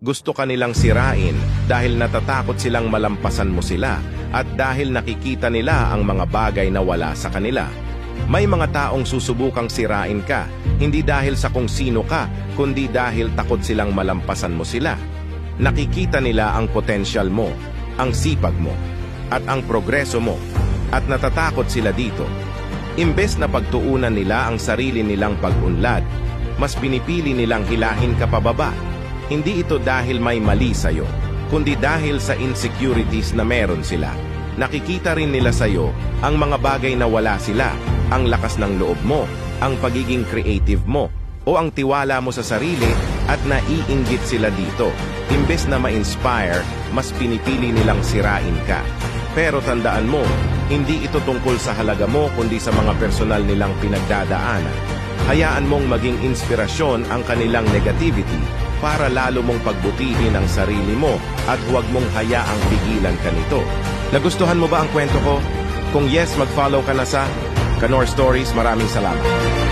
Gusto ka nilang sirain dahil natatakot silang malampasan mo sila at dahil nakikita nila ang mga bagay na wala sa kanila. May mga taong susubukang sirain ka, hindi dahil sa kung sino ka, kundi dahil takot silang malampasan mo sila. Nakikita nila ang potensyal mo, ang sipag mo, at ang progreso mo, at natatakot sila dito. Imbes na pagtuunan nila ang sarili nilang pag-unlad, mas pinipili nilang hilahin ka pababa. Hindi ito dahil may mali sa'yo, kundi dahil sa insecurities na meron sila. Nakikita rin nila sa'yo ang mga bagay na wala sila, ang lakas ng loob mo, ang pagiging creative mo, o ang tiwala mo sa sarili at naiinggit sila dito. Imbes na ma-inspire, mas pinipili nilang sirain ka. Pero tandaan mo, hindi ito tungkol sa halaga mo kundi sa mga personal nilang pinagdadaanan. Hayaan mong maging inspirasyon ang kanilang negativity para lalo mong pagbutihin ang sarili mo at huwag mong hayaang pigilan ka nito. Nagustuhan mo ba ang kwento ko? Kung yes, mag-follow ka na sa Kanor Stories. Maraming salamat.